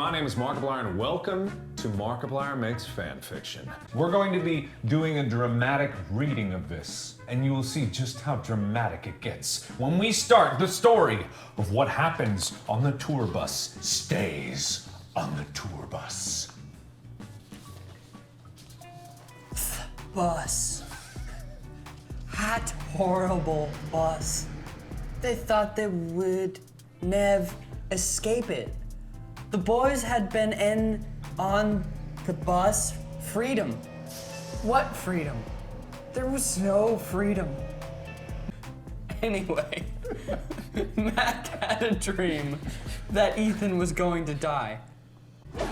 my name is Markiplier and welcome to Markiplier Makes Fanfiction. We're going to be doing a dramatic reading of this, and you will see just how dramatic it gets when we start the story of what happens on the tour bus stays on the tour bus. Bus. That horrible bus. They thought they would never escape it. The boys had been on the bus. Freedom. What freedom? There was no freedom. Anyway, Mac had a dream that Ethan was going to die.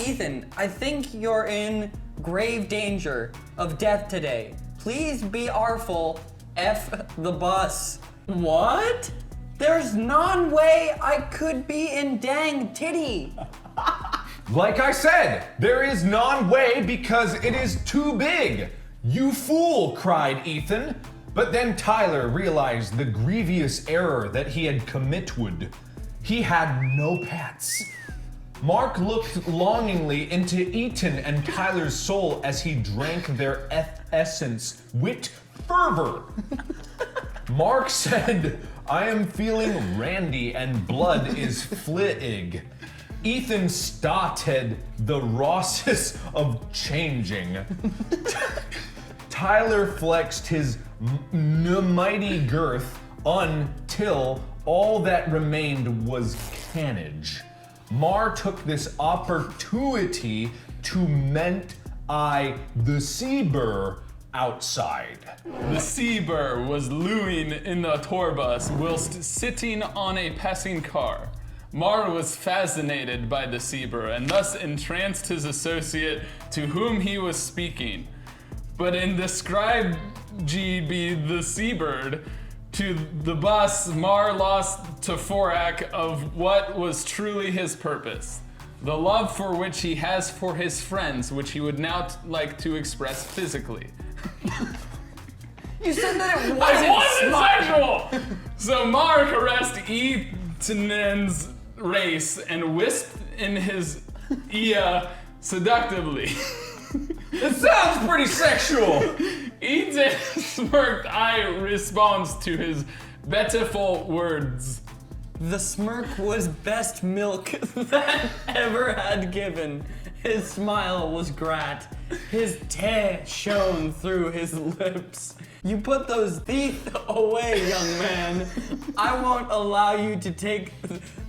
Ethan, I think you're in grave danger of death today. Please be artful. F the bus. What? There's no way I could be in dang titty. Like I said, there is none way because it is too big. You fool, cried Ethan. But then Tyler realized the grievous error that he had committed. He had no pets. Mark looked longingly into Ethan and Tyler's soul as he drank their essence with fervor. Mark said, I am feeling randy and blood is flittig. Ethan started the process of changing. Tyler flexed his mighty girth until all that remained was carnage. Mar took this opportunity to meant the Seabur outside. The Seabur was lewing in the tour bus whilst sitting on a passing car. Mar was fascinated by the Seabur and thus entranced his associate to whom he was speaking. But in described GB the Seabird to the bus, Mar lost to Forak of what was truly his purpose. The love for which he has for his friends, which he would now like to express physically. You said that it wasn't sexual! So Mar caressed Ethan's race and whisked in his ear seductively. It sounds pretty sexual! Ethan's smirked eye responds to his beautiful words. The smirk was best milk that ever had given. His smile was grat. His teeth shone through his lips. You put those teeth away, young man. I won't allow you to take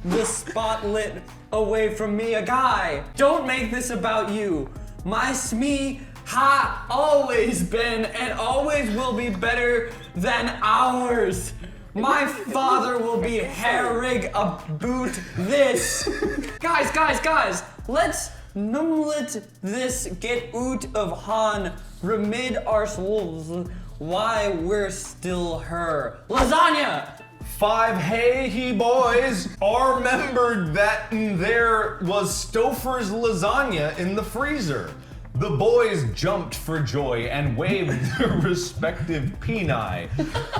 the spotlight away from me, a guy. Don't make this about you. My smee ha always been and always will be better than ours. My father will be herrig about this. Guys, let's numlet this get out of Han, remid ourselves why we're still her. Lasagna! 5 hey he boys are remembered that there was Stouffer's lasagna in the freezer. The boys jumped for joy and waved their respective peni.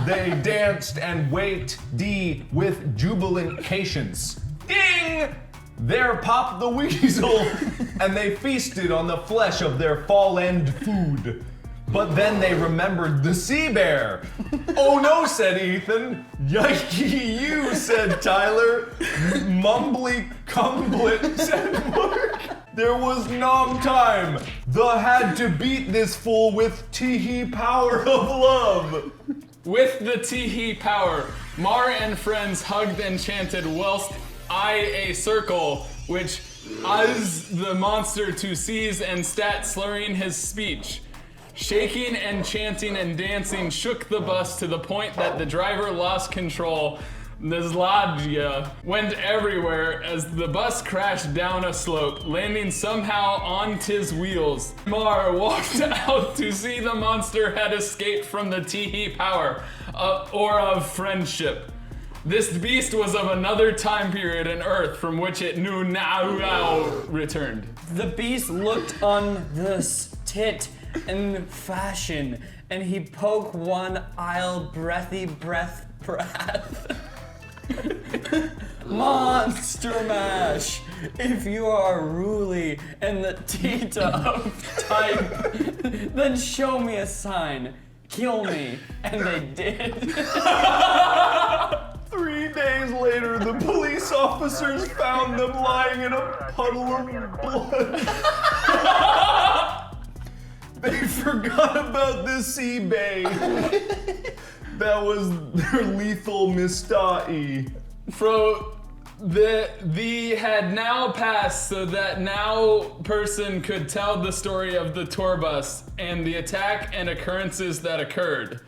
They danced and waked D with jubilant patience. Ding! There popped the weasel, and they feasted on the flesh of their fall-end food. But then they remembered the sea bear. Oh no, said Ethan. Yikey you, said Tyler. Mumbly cumblet, said Mark. There was no time. The had to beat this fool with tee power of love. With the tee power, Mar and friends hugged and chanted whilst a circle, which as the monster to seize and stat slurring his speech. Shaking and chanting and dancing shook the bus to the point that the driver lost control. The Zladja went everywhere as the bus crashed down a slope, landing somehow on his wheels. Mar walked out to see the monster had escaped from the tee power, or of friendship. This beast was of another time period in Earth from which it knew now returned. The beast looked on this tit in fashion, and he poked one aisle breathy breath. Monster mash! If you are Ruli and the Tita of type, then show me a sign. Kill me. And they did. 3 days later, the police officers found them lying in a puddle of blood. They forgot about this eBay. That was their lethal mistake. Fro, the had now passed so that now person could tell the story of the tour bus and the attack and occurrences that occurred.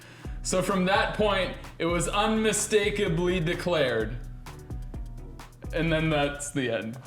So from that point, it was unmistakably declared. And then that's the end.